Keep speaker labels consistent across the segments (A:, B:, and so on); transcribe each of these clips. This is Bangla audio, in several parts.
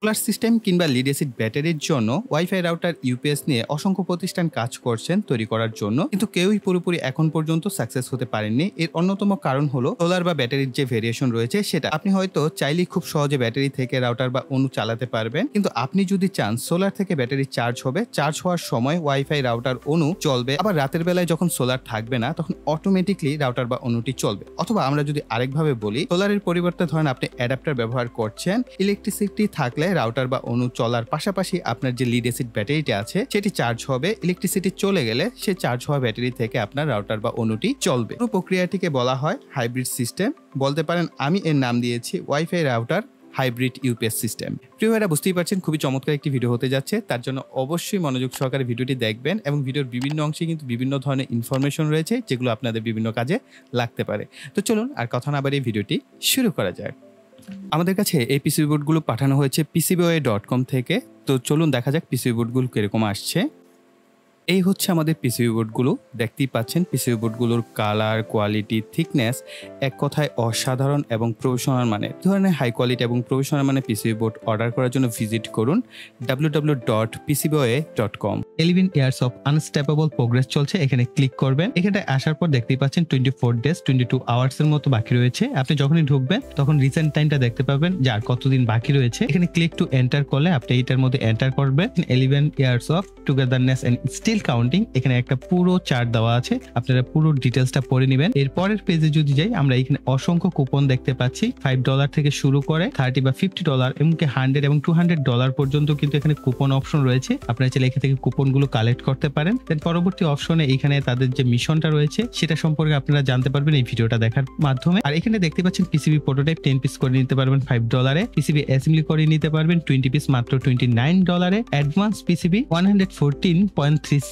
A: সোলার সিস্টেম কিংবা লিড অ্যাসিড ব্যাটারির জন্য ওয়াইফাই রাউটার ইউপিএস নিয়ে অসংখ্য প্রতিষ্ঠান কাজ করছেন তৈরি করার জন্য, কিন্তু কেউই পুরোপুরি এখন পর্যন্ত সাকসেস হতে পারেননি। এর অন্যতম কারণ হলো সোলার বা ব্যাটারির যে ভেরিয়েশন রয়েছে সেটা। আপনি হয়তো চাইলেই খুব সহজে ব্যাটারি থেকে রাউটার বা অণু চালাতে পারবেন, কিন্তু আপনি যদি চান সোলার থেকে ব্যাটারি চার্জ হবে, চার্জ হওয়ার সময় ওয়াইফাই রাউটার অণু চলবে, আবার রাতের বেলায় যখন সোলার থাকবে না তখন অটোমেটিকলি রাউটার বা অণুটি চলবে। অথবা আমরা যদি আরেকভাবে বলি, সোলারের পরিবর্তে ধরেন আপনি অ্যাডাপ্টার ব্যবহার করছেন, ইলেকট্রিসিটি থাকলে রাউটার বা অণু চলার পাশাপাশি আপনার যে লিড অ্যাসিড ব্যাটারিটা আছে সেটি চার্জ হবে, ইলেকট্রিসিটি চলে গেলে সে চার্জ হওয়া ব্যাটারি থেকে আপনার রাউটার বা অণুটি চলবে। পুরো প্রক্রিয়াটিকে বলা হয় হাইব্রিড সিস্টেম। বলতে পারেন আমি এর নাম দিয়েছি wifi router hybrid UPS system. প্রিয় ভাইরা, বুঝতেই পারছেন খুবই চমৎকার একটি ভিডিও হতে যাচ্ছে, তার জন্য অবশ্যই মনোযোগ সহকারে ভিডিওটি দেখবেন এবং ভিডিওর বিভিন্ন অংশে কিন্তু বিভিন্ন ধরনের ইনফরমেশন রয়েছে যেগুলো আপনাদের বিভিন্ন কাজে লাগতে পারে। তো চলুন আর কথা না বাড়িয়ে ভিডিওটি শুরু করা যাক। আমাদের কাছে এই পিসিবি বোর্ডগুলো পাঠানো হয়েছে PCBWay.com থেকে। তো চলুন দেখা যাক পিসিবি বোর্ডগুলো কিরকম আসছে। এই হচ্ছে আমাদের পিসিবি বোর্ডগুলো, দেখতেই পাচ্ছেন পিসিবি বোর্ডগুলোর কালার, কোয়ালিটি, থিকনেস এক কথায় অসাধারণ এবং প্রফেশনাল মানের। এই ধরনের হাই কোয়ালিটি এবং প্রফেশনাল মানের পিসিবি বোর্ড অর্ডার করার জন্য ভিজিট করুন www.pcbway.com। 11 years of unstoppable progress চলছে, এখানে ক্লিক করবেন। এখানে আসার পর দেখতেই পাচ্ছেন 24 ডেজ 22 আওয়ার্স এর মতো বাকি রয়েছে। আপনি যখনই ঢুকবেন তখন রিসেন্ট টাইমটা দেখতে পাবেন যে আর কতদিন বাকি রয়েছে। এখানে ক্লিক টু এন্টার করলে আপনি এটার মধ্যে এন্টার করবেন 11 years of togetherness and still counting. এখানে একটা পুরো চার্ট দেওয়া আছে, আপনারা পুরো ডিটেলসটা পড়ে নেবেন। এর পরের পেজে যদি যাই, আমরা এখানে অসংখ্য কুপন দেখতে পাচ্ছি। $5 থেকে শুরু করে $30 বা $50 এমনকি $100 এবং $200 পর্যন্ত কিন্তু এখানে কুপন অপশন রয়েছে। আপনারা চাইলে এখান থেকে কুপন গুলো কালেক্ট করতে পারেন। দেন পরবর্তী অপশনে এখানে তাদের যে মিশনটা রয়েছে সেটা সম্পর্কে আপনারা জানতে পারবেন এই ভিডিওটা দেখার মাধ্যমে। আর এখানে দেখতে পাচ্ছেন পিসিবি প্রোটোটাইপ 10 পিস করে নিতে পারবেন $5, পিসিবি অ্যাসেম্বলি করে নিতে পারবেন 20 পিস মাত্র $29, অ্যাডভান্স পিসিবি $114.36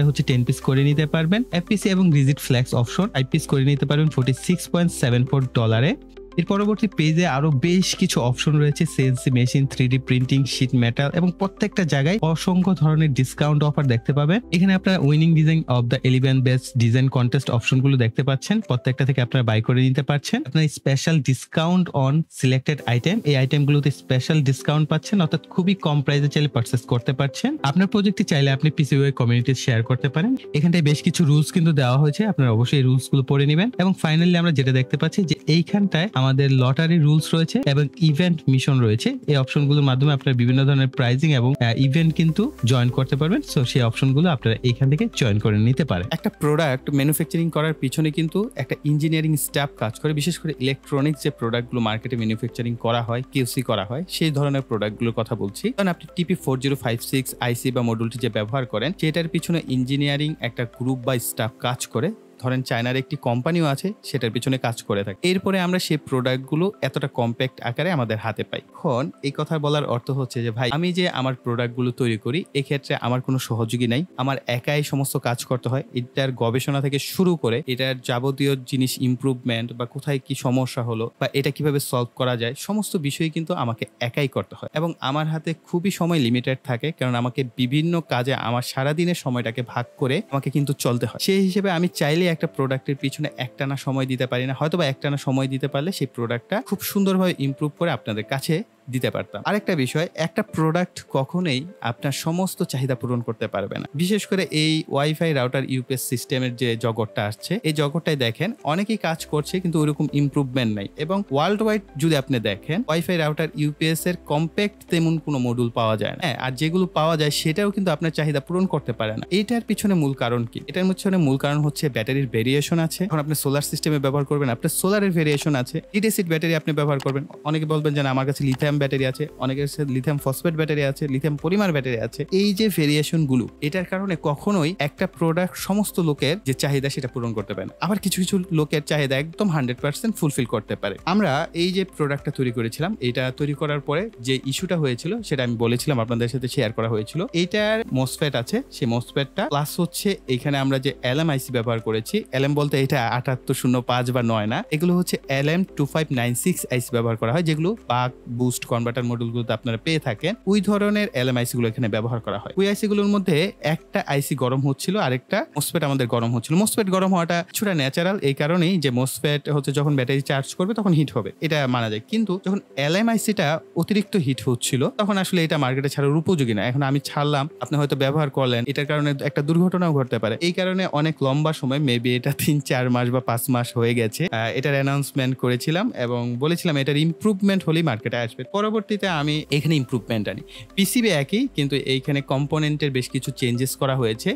A: হচ্ছে 10 পিস করে নিতে পারবেন। এফপিসি এবং রিজিড ফ্লেক্স অপশন 5 পিস করে নিতে পারবেন $46.74। এর পরবর্তী পেজে আরো বেশ কিছু অপশন রয়েছে, CNC machine, 3D printing, sheet metal এবং প্রত্যেকটা জায়গায় অসংখ্য ধরনের ডিসকাউন্ট অফার দেখতে পাবেন। এখানে আপনারা winning design of the 11 best design contest অপশনগুলো দেখতে পাচ্ছেন, প্রত্যেকটা থেকে আপনারা বাই করে নিতে পারছেন। আপনার special discount on selected item, এই আইটেমগুলোতে স্পেশাল ডিসকাউন্ট পাচ্ছেন, অর্থাৎ খুবই কম প্রাইসে চাইলে পারচেজ করতে পারছেন। আপনার প্রজেক্টটি চাইলে আপনি পিসিবিওয়াই কমিউনিটি শেয়ার করতে পারেন। এখানটায় বেশ কিছু রুলস কিন্তু দেওয়া হয়েছে, আপনারা অবশ্যই এই রুলস গুলো পড়ে নেবেন। এবং ফাইনালি আমরা যেটা দেখতে পাচ্ছি যে এইখানটায় আমাদের লটারি রুলস রয়েছে এবং ইভেন্ট মিশন রয়েছে। এই অপশনগুলোর মাধ্যমে আপনারা বিভিন্ন ধরনের প্রাইজিং এবং ইভেন্ট কিন্তু জয়েন করতে পারবেন। সো সেই অপশনগুলো আপনারা এখান থেকে জয়েন করে নিতে পারেন। একটা প্রোডাক্ট ম্যানুফ্যাকচারিং করার পিছনে কিন্তু একটা ইঞ্জিনিয়ারিং স্টাফ কাজ করে, বিশেষ করে ইলেকট্রনিক্স যে প্রোডাক্টগুলো মার্কেটে ম্যানুফ্যাকচারিং করা হয়, কিউসি করা হয়, সেই ধরনের প্রোডাক্টগুলোর কথা বলছি। কারণ আপনি TP4056 আইসি বা মডুলটি যে ব্যবহার করেন সেটার পিছনে ইঞ্জিনিয়ারিং একটা গ্রুপ বা স্টাফ কাজ করে। ধরেন চায়নার একটি কোম্পানিও আছে, সেটার পিছনে কাজ করে থাকে। এরপরে আমরা সেই প্রোডাক্টগুলো এতটা কম্প্যাক্ট আকারে আমাদের হাতে পাই। এখন এই কথা বলার অর্থ হচ্ছে যে ভাই, আমি যে আমার প্রোডাক্টগুলো তৈরি করি এক্ষেত্রে আমার কোনো সহযোগী নাই, আমার একাই সমস্ত কাজ করতে হয়। এটার গবেষণা থেকে শুরু করে এটার যাবতীয় জিনিস ইমপ্রুভমেন্ট বা কোথায় কি সমস্যা হলো বা এটা কিভাবে সলভ করা যায়, সমস্ত বিষয় কিন্তু আমাকে একাই করতে হয়। এবং আমার হাতে খুবই সময় লিমিটেড থাকে, কারণ আমাকে বিভিন্ন কাজে আমার সারাদিনের সময়টাকে ভাগ করে আমাকে কিন্তু চলতে হয়। সেই হিসেবে আমি চাইলে একটা প্রোডাক্টের পিছনে একটানা সময় দিতে পারি না, হয়তো বা একটানা সময় দিতে পারলে সেই প্রোডাক্টটা খুব সুন্দরভাবে ইমপ্রুভ করে আপনাদের কাছে দিতে পারতাম। আরেকটা বিষয়, একটা প্রোডাক্ট কখনোই আপনার সমস্ত চাহিদা পূরণ করতে পারবে না। বিশেষ করে এই ওয়াইফাই রাউটার ইউপিএস সিস্টেমের যে জগৎটা আসছে, এই জগৎটাই দেখেন অনেকেই কাজ করছে কিন্তু ওইরকম ইমপ্রুভমেন্ট নাই। এবং ওয়ার্ল্ড ওয়াইড যদি আপনি দেখেন ওয়াইফাই রাউটার ইউপিএস এর কম্প্যাক্ট তেমন কোনো মডুল পাওয়া যায় না। আর যেগুলো পাওয়া যায় সেটাও কিন্তু আপনার চাহিদা পূরণ করতে পারে না। এইটার পিছনে মূল কারণ কি? এটার পিছনে মূল কারণ হচ্ছে ব্যাটারির ভেরিয়েশন আছে। এখন আপনি সোলার সিস্টেমে ব্যবহার করবেন, আপনার সোলারের ভেরিয়েশন আছে। লিড অ্যাসিড ব্যাটারি আপনি ব্যবহার করবেন, অনেকে বলবেন যে আমার কাছে লিথিয়াম ব্যাটারি আছে, অনেকের কাছে লিথিয়াম ফসফেট ব্যাটারি আছে, লিথিয়াম পলিমার ব্যাটারি আছে। এই যে ভেরিয়েশন গুলো, এটার কারণে কখনোই একটা প্রোডাক্ট সমস্ত লোকের যে চাহিদা সেটা পূরণ করতে পারে না। আবার কিছু কিছু লোকের চাহিদা একদম 100% ফুলফিল করতে পারে। আমরা এই যে প্রোডাক্টটা তৈরি করেছিলাম, এটা তৈরি করার পরে যে ইস্যুটা হয়েছিল সেটা আমি বলেছিলাম, আপনাদের সাথে শেয়ার করা হয়েছিল। এইটার মসফেট আছে, সেই মসফেটটা প্লাস হচ্ছে এখানে আমরা যে LM-IC ব্যবহার করেছি, LM বলতে এটা 7805 বা 9 না, এগুলো হচ্ছে LM2596 আইসি ব্যবহার করা হয়, যেগুলো বাক বুস্ট কনভার্টার মডিউলগুলোতে আপনারা পেয়ে থাকেন, ওই ধরনের এলএমআইসি গুলো এখানে ব্যবহার করা হয়। ওই আইসি গুলোর মধ্যে একটা আইসি গরম হচ্ছিল, আরেকটা মোসফেট আমাদের গরম হচ্ছিল। মোসফেট গরম হওয়াটা কিছুটা ন্যাচারাল, এই কারণেই যে মোসফেট হচ্ছে যখন ব্যাটারি চার্জ করবে তখন হিট হবে, এটা মানা যায়। কিন্তু যখন এলএমআইসিটা অতিরিক্ত হিট হচ্ছিল তখন আসলে এটা মার্কেটে ছাড়ার উপযোগী না। এখন আমি ছাড়লাম, আপনি হয়তো ব্যবহার করলেন, এটার কারণে একটা দুর্ঘটনাও ঘটতে পারে। এই কারণে অনেক লম্বা সময়, মেবি এটা 3-4 মাস বা 5 মাস হয়ে গেছে, এটার অ্যানাউন্সমেন্ট করেছিলাম এবং বলেছিলাম এটার ইমপ্রুভমেন্ট হলেই মার্কেটে আসবে। পরবর্তীতে আমি এখানে ইমপ্রুভমেন্ট আনি। পিসিবি একই, কিন্তু এইখানে কম্পোনেন্টের বেশ কিছু চেঞ্জেস করা হয়েছে।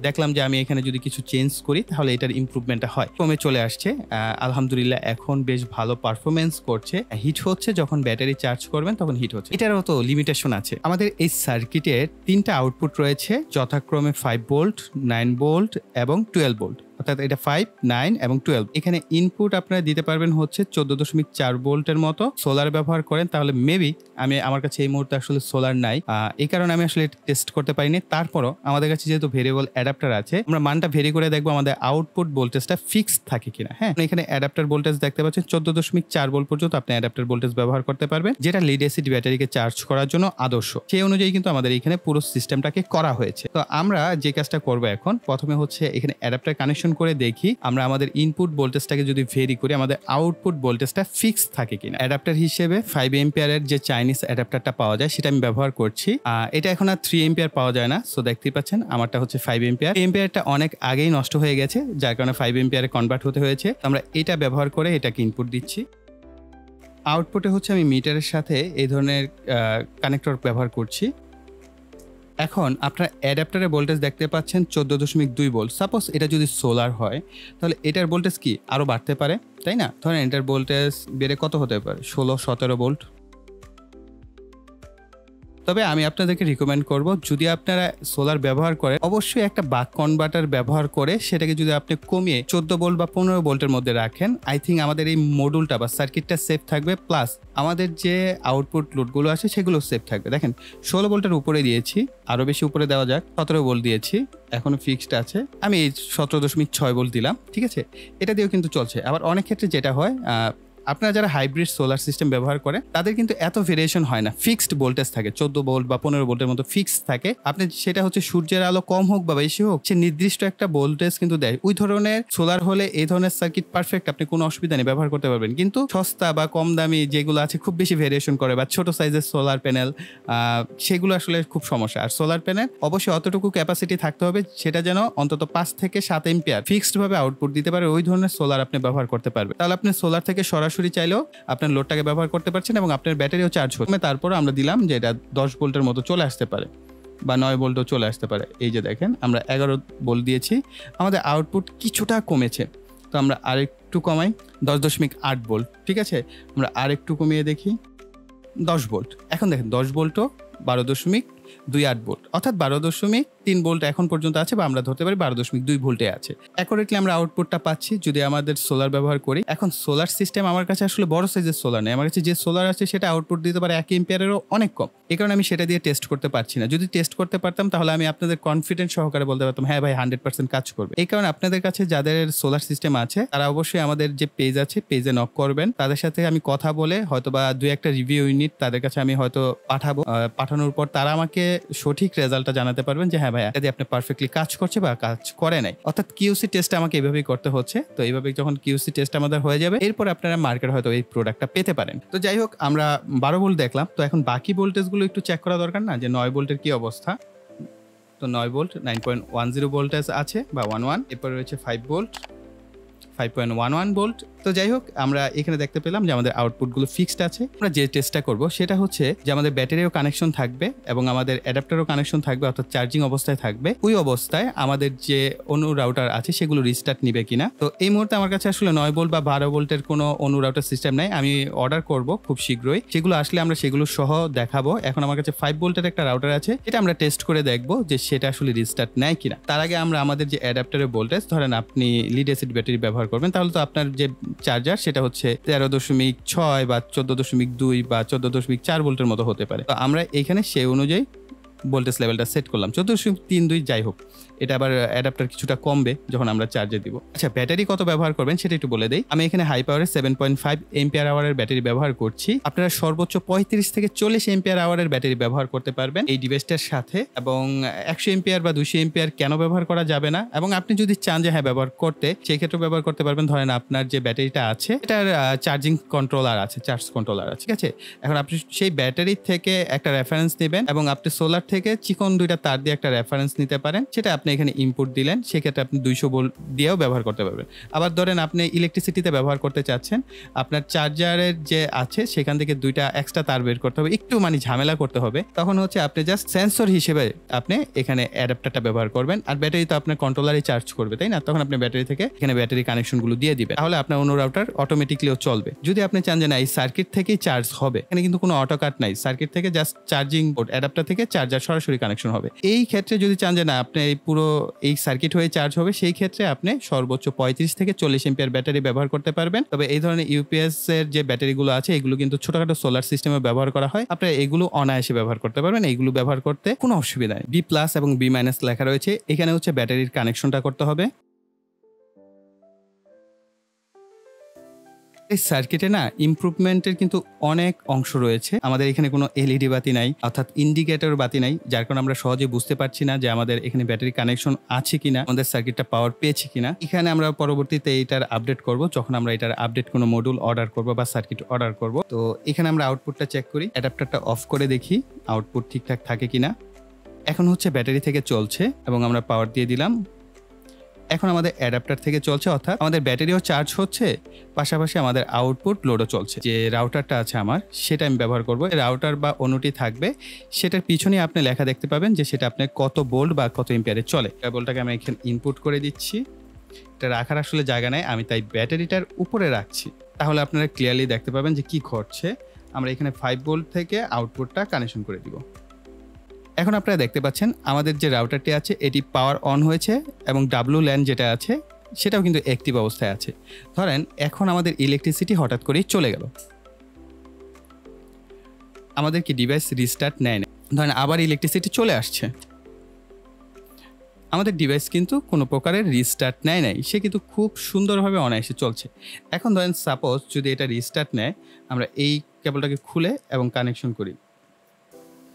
A: দেখলাম যে আমি এখানে যদি কিছু চেঞ্জ করি তাহলে এটার ইমপ্রুভমেন্টটা হয়, কমে চলে আসছে। আলহামদুলিল্লাহ এখন বেশ ভালো পারফরমেন্স করছে। হিট হচ্ছে, যখন ব্যাটারি চার্জ করবেন তখন হিট হচ্ছে। এটারও তো লিমিটেশন আছে। আমাদের এই সার্কিটের 3টা আউটপুট রয়েছে, যথাক্রমে 5 ভোল্ট, 9 ভোল্ট এবং 12 ভোল্ট, অর্থাৎ এটা 5, 9 এবং 12। এখানে ইনপুট আপনারা দিতে পারবেন হচ্ছে 14.4 ভোল্টের মতো। সোলার ব্যবহার করেন তাহলে মেবি, আমার কাছে এই মুহূর্তে আসলে সোলার নাই, এই কারণে আমি আসলে টেস্ট করতে পারিনি। তারপরও আমাদের কাছে যেহেতু ভেরিয়েবল অ্যাডাপ্টার আছে, আমরা মানটা ভেরি করে দেখবো আমাদের আউটপুট ভোল্টেজটা ফিক্সড থাকে কিনা। হ্যাঁ, এখানে অ্যাডাপ্টার ভোল্টেজ দেখতে পাচ্ছেন 14.4 ভোল্ট পর্যন্ত আপনি অ্যাডাপ্টার ভোল্টেজ ব্যবহার করতে পারবেন, যেটা লিড অ্যাসিড ব্যাটারিকে চার্জ করার জন্য আদর্শ। সেই অনুযায়ী কিন্তু আমাদের এখানে পুরো সিস্টেমটাকে করা হয়েছে। তো আমরা যে কাজটা করবো এখন, প্রথমে হচ্ছে এখানে অ্যাডাপ্টার কানেকশন করে দেখি আমরা আমাদের ইনপুট ভোল্টেজটাকে যদি ভেরি করি আমাদের আউটপুট ভোল্টেজটা ফিক্সড থাকে কিনা। অ্যাডাপ্টার হিসেবে 5 এম্পিয়ারের যে চাইনিজ অ্যাডাপ্টারটা পাওয়া যায় সেটা আমি ব্যবহার করছি। এটা এখন আর 3 এম্পিয়ার পাওয়া যায় না, সো দেখতেই পাচ্ছেন আমারটা হচ্ছে 5 এম্পিয়ার। এম্পিয়ারটা অনেক আগেই নষ্ট হয়ে গেছে, যার কারণে 5 এম্পিয়ারে কনভার্ট হতে হয়েছে। আমরা এটা ব্যবহার করে এটাকে ইনপুট দিচ্ছি। আউটপুটে হচ্ছে আমি মিটারের সাথে এই ধরনের কানেক্টর ব্যবহার করছি। এখন আপনার অ্যাডাপ্টারের ভোল্টেজ দেখতে পাচ্ছেন 14.2 ভোল্ট। সাপোজ এটা যদি সোলার হয় তাহলে এটার ভোল্টেজ কি আরো বাড়তে পারে, তাই না? ধরেন এটার ভোল্টেজ বেড়ে কত হতে পারে, 16-17 ভোল্ট। তবে আমি আপনাদেরকে রিকমেন্ড করব, যদি আপনারা সোলার ব্যবহার করেন অবশ্যই একটা বাক কনভার্টার ব্যবহার করে সেটাকে যদি আপনি কমিয়ে 14 ভোল্ট বা 15 ভোল্টের মধ্যে রাখেন, আই থিঙ্ক আমাদের এই মডিউলটা বা সার্কিটটা সেফ থাকবে, প্লাস আমাদের যে আউটপুট লোডগুলো আছে সেগুলো সেফ থাকবে। দেখেন 16 ভোল্টের উপরে দিয়েছি, আরো বেশি উপরে দেওয়া যাক, 17 ভোল্ট দিয়েছি, এখনো ফিক্সড আছে। আমি 17.6 ভোল্ট দিলাম, ঠিক আছে? এটা দিয়েও কিন্তু চলছে। আবার অনেক ক্ষেত্রে যেটা হয়, আপনারা যারা হাইব্রিড সোলার সিস্টেম ব্যবহার করে তাদের কিন্তু এত ভেরিয়েশন হয় না, ফিক্সড ভোল্টেজ থাকে, 14 ভোল্ট বা 15 ভোল্টের মতো ফিক্সড থাকে। আপনি সেটা হচ্ছে সূর্যের আলো কম হোক বা বেশি হোক, সে নির্দিষ্ট একটা ভোল্টেজ কিন্তু দেয়। ওই ধরনের সোলার হলে এই ধরনের সার্কিট পারফেক্ট, আপনি কোনো অসুবিধা নেই, ব্যবহার করতে পারবেন। কিন্তু সস্তা বা কম দামি যেগুলো আছে খুব বেশি ভেরিয়েশন করে, বা ছোট সাইজের সোলার প্যানেল, সেগুলো আসলে খুব সমস্যা। আর সোলার প্যানেল অবশ্যই অতটুকু ক্যাপাসিটি থাকতে হবে, সেটা যেন অন্তত 5 থেকে 7 এম্পিয়ার ফিক্সড ভাবে আউটপুট দিতে পারে, ওই ধরনের সোলার আপনি ব্যবহার করতে পারবেন। তাহলে আপনি সোলার থেকে সরাসরি চাইলেও আপনার লোডটাকে ব্যবহার করতে পারছেন এবং আপনার ব্যাটারিও চার্জ হচ্ছে। তারপর আমরা দিলাম যে এটা 10 ভোল্টের মতো চলে আসতে পারে বা 9 ভোল্টও চলে আসতে পারে। এই যে দেখেন আমরা 11 ভোল্ট দিয়েছি, আমাদের আউটপুট কিছুটা কমেছে। তো আমরা আরেকটু কমাই, 10.8 ভোল্ট, ঠিক আছে? আমরা আরেকটু কমিয়ে দেখি 10 ভোল্ট। এখন দেখেন 10 ভোল্টও 12.28 ভোল্ট, অর্থাৎ 12.3 ভোল্ট এখন পর্যন্ত আছে, বা আমরা ধরতে পারি 12.2 ভোল্টে আছে। অ্যাকুরেটলি আমরা আউটপুটটা পাচ্ছি যদি আমাদের সোলার ব্যবহার করি। এখন সোলার সিস্টেম আমার কাছে আসলে বড় সাইজের সোলার নেই, আমার কাছে যে সোলার আছে সেটা আউটপুট দিতে পারে 1 এম্পিয়ারেরও অনেক কম। এই কারণে আমি সেটা দিয়ে টেস্ট করতে পারছি না। যদি টেস্ট করতে পারতাম তাহলে আমি আপনাদের কনফিডেন্ট সহকারে বলতে পারতাম হ্যাঁ ভাই 100% কাজ করবে। এই কারণে আপনাদের কাছে যাদের সোলার সিস্টেম আছে তারা অবশ্যই আমাদের যে পেজ আছে পেজে নক করবেন, তাদের সাথে আমি কথা বলে হয়তো বা 2-1টা রিভিউ ইউনিট তাদের কাছে আমি হয়তো পাঠাবো। পাঠানোর পর তারা আমাকে সঠিক রেজাল্টটা জানাতে পারবেন যে হ্যাঁ ভাইয়া যদি আপনি পারফেক্টলি কাজ করছে বা কাজ করে নাই। অর্থাৎ কিউসি টেস্ট আমাকে এইভাবেই করতে হচ্ছে। তো এইভাবে যখন কিউসি টেস্ট আমাদের হয়ে যাবে, এরপর আপনারা মার্কেট হয়তো এই প্রোডাক্টটা পেতে পারেন। তো যাই হোক, আমরা 12 ভোল্ট দেখলাম, তো এখন বাকি ভোল্টেজ গুলো একটু চেক করা দরকার না, যে 9 ভোল্টের কি অবস্থা। তো 9 ভোল্ট 9.10 ভোল্টেজ আছে বা 11। এরপর রয়েছে 5 ভোল্ট 5.11 ভোল্ট। তো যাই হোক, আমরা এখানে দেখতে পেলাম যে আমাদের আউটপুটগুলো ফিক্সড আছে। আমরা যে টেস্টটা করব সেটা হচ্ছে যে আমাদের ব্যাটারিও কানেকশন থাকবে এবং আমাদের অ্যাডাপ্টারও কানেকশন থাকবে, অর্থাৎ চার্জিং অবস্থায় থাকবে। ওই অবস্থায় আমাদের যে অনু রাউটার আছে সেগুলো রিস্টার্ট নিবে কিনা। তো এই মুহূর্তে আমার কাছে আসলে 9 ভোল্ট বা 12 ভোল্টের কোনো অনু রাউটার সিস্টেম নাই, আমি অর্ডার করব খুব শীঘ্রই। সেগুলো আসলে আমরা সেগুলো সহ দেখাবো। এখন আমার কাছে 5 ভোল্টের একটা রাউটার আছে, এটা আমরা টেস্ট করে দেখবো যে সেটা আসলে রিস্টার্ট নেয় কিনা। তার আগে আমরা আমাদের যে অ্যাডাপ্টারের ভোল্টেজ, ধরেন আপনি লিড অ্যাসিড ব্যাটারি ব্যবহার করবেন, তাহলে তো আপনার যে চার্জার সেটা হচ্ছে 13.6 বা 14.2 বা 14.4 ভোল্টের মতো হতে পারে। তো আমরা এখানে সেই অনুযায়ী ভোল্টেজ লেভেলটা সেট করলাম 14.32, যাই হোক এটা আবার অ্যাডাপ্টার কিছুটা কমবে যখন আমরা চার্জে দিব। আচ্ছা, ব্যাটারি কত ব্যবহার করবেন সেটা একটু বলে দেই। আমি এখানে হাই পাওয়ারের 7.5 এম্পিয়ার আওয়ারের ব্যাটারি ব্যবহার করছি। আপনারা সর্বোচ্চ 35 থেকে 40 এম্পিয়ার আওয়ারের ব্যাটারি ব্যবহার করতে পারবেন এই ডিভাইসটার সাথে। এবং 100 এম্পিয়ার বা 200 এম্পিয়ার কেন ব্যবহার করা যাবে না, এবং আপনি যদি চান যে হ্যাঁ ব্যবহার করতে, সেই ক্ষেত্রে ব্যবহার করতে পারবেন। ধরেন আপনার যে ব্যাটারিটা আছে এটার চার্জিং কন্ট্রোলার আছে, চার্জ কন্ট্রোলার আছে, ঠিক আছে। এখন আপনি সেই ব্যাটারি থেকে একটা রেফারেন্স নেবেন এবং আপনি সোলার থেকে চিকন দুইটা তার দিয়ে একটা রেফারেন্স নিতে পারেন। সেটা আপনি এখানে ইনপুট দিলেন, সেক্ষেত্রে আপনি 200 ভোল্ট দিয়েও ব্যবহার করতে পারবেন। আবার ধরেন আপনি ইলেকট্রিসিটিতে ব্যবহার করতে চাচ্ছেন, আপনার চার্জারের যে আছে সেখান থেকে দুইটা এক্সট্রা তার বের করতে হবে, একটু মানে ঝামেলা করতে হবে। তখন হচ্ছে আপনি জাস্ট সেন্সর হিসেবে আপনি এখানে অ্যাডাপ্টারটা ব্যবহার করবেন। আর ব্যাটারি তো আপনার কন্ট্রোলারই চার্জ করবে, তাই না? তখন আপনি ব্যাটারি থেকে এখানে ব্যাটারি কানেকশনগুলো দিয়ে দিবেন, তাহলে আপনার অন্য রাউটার অটোমেটিকলিও চলবে। যদি আপনি চান যে না এই সার্কিট থেকেই চার্জ হবে, এখানে কিন্তু কোনো অটো কাট নাই, সার্কিট থেকে জাস্ট চার্জিং পোর্ট অ্যাডাপ্টার থেকে চার্জার সরাসরি কানেকশন হবে। এই ক্ষেত্রে যদি চান যে না আপনি এই পুরো এই সার্কিট হয়ে চার্জ হবে, সেই ক্ষেত্রে আপনি সর্বোচ্চ 35 থেকে 40 এম্পিয়ার ব্যাটারি ব্যবহার করতে পারবেন। তবে এই ধরনের ইউপিএস এর যে ব্যাটারিগুলো আছে এগুলো কিন্তু ছোটখাটো সোলার সিস্টেমে ব্যবহার করা হয়, আপনি এগুলো অনায়াসে ব্যবহার করতে পারবেন। এইগুলো ব্যবহার করতে কোনো অসুবিধা নেই। বি প্লাস এবং বি মাইনাস লেখা রয়েছে, এখানে হচ্ছে ব্যাটারির কানেকশনটা করতে হবে। এই সার্কিটে না ইমপ্রুভমেন্টের কিন্তু অনেক অংশ রয়েছে। আমাদের এখানে কোনো এলইডি বাতি নাই, অর্থাৎ ইন্ডিকেটর বাতি নাই, যার কারণে আমরা সহজে বুঝতে পারছি না যে আমাদের এখানে ব্যাটারি কানেকশন আছে কিনা, আমাদের সার্কিটটা পাওয়ার পেয়েছে কিনা। এখানে আমরা পরবর্তীতে এটার আপডেট করব যখন আমরা এটার আপডেট কোনো মডিউল অর্ডার করব বা সার্কিট অর্ডার করব। তো এখানে আমরা আউটপুটটা চেক করি, অ্যাডাপ্টারটা অফ করে দেখি আউটপুট ঠিকঠাক থাকে কিনা। এখন হচ্ছে ব্যাটারি থেকে চলছে এবং আমরা পাওয়ার দিয়ে দিলাম। এখন আমাদের অ্যাডাপ্টার থেকে চলছে, অর্থাৎ আমাদের ব্যাটারিও চার্জ হচ্ছে, পাশাপাশি আমাদের আউটপুট লোডও চলছে। যে রাউটারটা আছে আমার, সেটা আমি ব্যবহার করব। রাউটার বা অনুটি থাকবে, সেটার পিছনে আপনি লেখা দেখতে পাবেন যে সেটা আপনার কত ভোল্ট বা কত এম্পিয়ারে চলে। কেবলটাকে আমি এখানে ইনপুট করে দিচ্ছি। এটা রাখার আসলে জায়গা নেই, আমি তাই ব্যাটারিটার উপরে রাখছি, তাহলে আপনারা ক্লিয়ারলি দেখতে পাবেন যে কি ঘটছে। আমরা এখানে 5 ভোল্ট থেকে আউটপুটটা কানেকশন করে দিব। এখন আপনারা দেখতে পাচ্ছেন আমাদের যে রাউটারটি আছে এটি পাওয়ার অন হয়েছে এবং ডাব্লু ল্যান যেটা আছে সেটাও কিন্তু অ্যাক্টিভ অবস্থায় আছে। ধরেন এখন আমাদের ইলেকট্রিসিটি হঠাৎ করেই চলে গেল, আমাদের কি ডিভাইস রিস্টার্ট নেয় না, ধরেন আবার ইলেকট্রিসিটি চলে আসছে, আমাদের ডিভাইস কিন্তু কোনো প্রকারের রিস্টার্ট নেয় নাই, সে কিন্তু খুব সুন্দরভাবে অনায়াসে চলছে। এখন ধরেন সাপোজ যদি এটা রিস্টার্ট নেয়, আমরা এই কেবলটাকে খুলে এবং কানেকশন করি,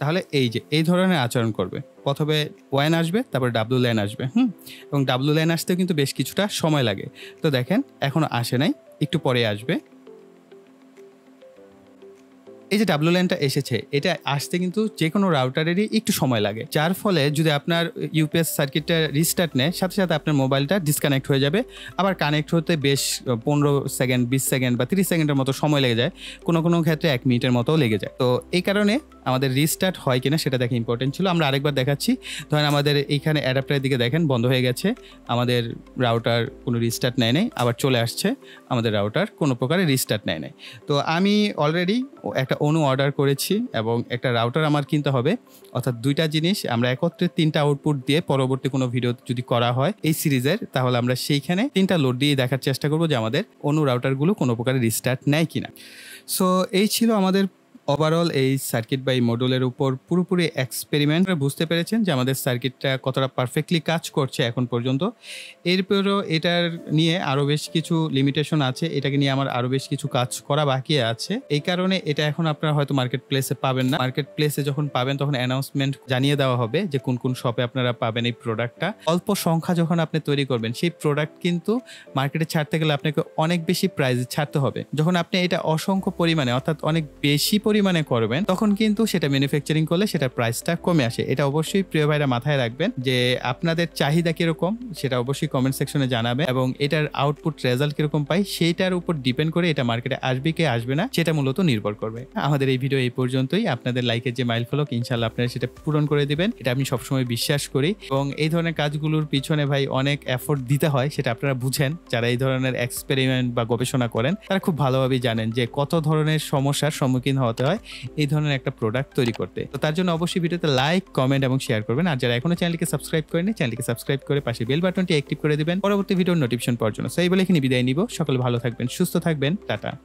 A: তাহলে এই যে এই ধরনের আচরণ করবে। প্রথমে ওয়ান আসবে, তারপরে ডাব্লু লাইন আসবে, এবং ডাব্লু লাইন আসতেও কিন্তু বেশ কিছুটা সময় লাগে। তো দেখেন এখনো আসে নাই, একটু পরে আসবে। এই যে ডাব্লু লাইনটা এসেছে, এটা আসতে কিন্তু যে কোনো রাউটারেরই একটু সময় লাগে, যার ফলে যদি আপনার ইউপিএস সার্কিটটা রিস্টার্ট নেয়, সাথে সাথে আপনার মোবাইলটা ডিসকানেক্ট হয়ে যাবে। আবার কানেক্ট হতে বেশ 15 সেকেন্ড, 20 সেকেন্ড বা 30 সেকেন্ডের মতো সময় লেগে যায়, কোনো কোনো ক্ষেত্রে 1 মিনিটের মতো লেগে যায়। তো এই কারণে আমাদের রিস্টার্ট হয় কিনা সেটা দেখা ইম্পর্টেন্ট ছিল। আমরা আরেকবার দেখাচ্ছি। ধরেন আমাদের এইখানে অ্যাডাপ্টারের দিকে দেখেন বন্ধ হয়ে গেছে, আমাদের রাউটার কোনো রিস্টার্ট নেয় নাই, আবার চলে আসছে আমাদের রাউটার কোনো প্রকারে রিস্টার্ট নেয় নাই। তো আমি অলরেডি একটা অনু অর্ডার করেছি এবং একটা রাউটার আমার কিনতে হবে, অর্থাৎ দুইটা জিনিস আমরা একত্রে 3টা আউটপুট দিয়ে পরবর্তী কোনো ভিডিও যদি করা হয় এই সিরিজের, তাহলে আমরা সেইখানে 3টা লোড দিয়ে দেখার চেষ্টা করবো যে আমাদের অনু রাউটারগুলো কোনো প্রকারে রিস্টার্ট নেয় কিনা। সো এই ছিল আমাদের ওভারঅল এই সার্কিট বা এই মডুলের উপর পুরোপুরি এক্সপেরিমেন্ট। বুঝতে পেরেছেন যে আমাদের সার্কিটটা কতটা পারফেক্টলি কাজ করছে এখন পর্যন্ত। এরপরও এটার নিয়ে আরও বেশ কিছু লিমিটেশন আছে, এটাকে নিয়ে আমার আরও বেশ কিছু কাজ করা বাকি আছে। এই কারণে এটা এখন আপনারা হয়তো মার্কেট প্লেসে পাবেন না। মার্কেট প্লেসে যখন পাবেন তখন অ্যানাউন্সমেন্ট জানিয়ে দেওয়া হবে যে কোন কোন শপে আপনারা পাবেন এই প্রোডাক্টটা। অল্প সংখ্যা যখন আপনি তৈরি করবেন, সেই প্রোডাক্ট কিন্তু মার্কেটে ছাড়তে গেলে আপনাকে অনেক বেশি প্রাইসে ছাড়তে হবে। যখন আপনি এটা অসংখ্য পরিমাণে অর্থাৎ অনেক বেশি পরিমাণে করবেন, তখন কিন্তু সেটা ম্যানুফ্যাকচারিং করলে সেটার প্রাইসটা কমে আসে। এটা অবশ্যই প্রিয় ভাইরা মাথায় রাখবেন যে আপনাদের চাহিদা কিরকম সেটা অবশ্যই কমেন্ট সেকশনে জানাবেন, এবং এটার আউটপুট রেজাল্ট কিরকম পাই সেইটার উপর ডিপেন্ড করে এটা মার্কেটে আসবে কি আসবে না সেটা মূলত নির্ভর করবে। আমাদের এই ভিডিও এই পর্যন্তই। আপনাদের লাইকের যে মাইল ফলক ইনশাল্লাহ আপনারা সেটা পূরণ করে দিবেন, এটা আমি সবসময় বিশ্বাস করি। এবং এই ধরনের কাজগুলোর পিছনে ভাই অনেক এফোর্ট দিতে হয়, সেটা আপনারা বুঝেন। যারা এই ধরনের এক্সপেরিমেন্ট বা গবেষণা করেন তারা খুব ভালোভাবেই জানেন যে কত ধরনের সমস্যার সম্মুখীন হতে হয় এই ধরনের একটা প্রোডাক্ট তৈরি করতে। তো তার জন্য অবশ্যই ভিডিওতে লাইক, কমেন্ট এবং শেয়ার করবেন। আর যারা এখনো চ্যানেলকে সাবস্ক্রাইব করেনি, চ্যানেলকে সাবস্ক্রাইব করে পাশে বেল বাটনটি অ্যাক্টিভ করে দিবেন পরবর্তী ভিডিওর নোটিফিকেশন পাওয়ার জন্য। সেই বলে এখানে বিদায় নিব। সকলে ভালো থাকবেন, সুস্থ থাকবেন, টাটা।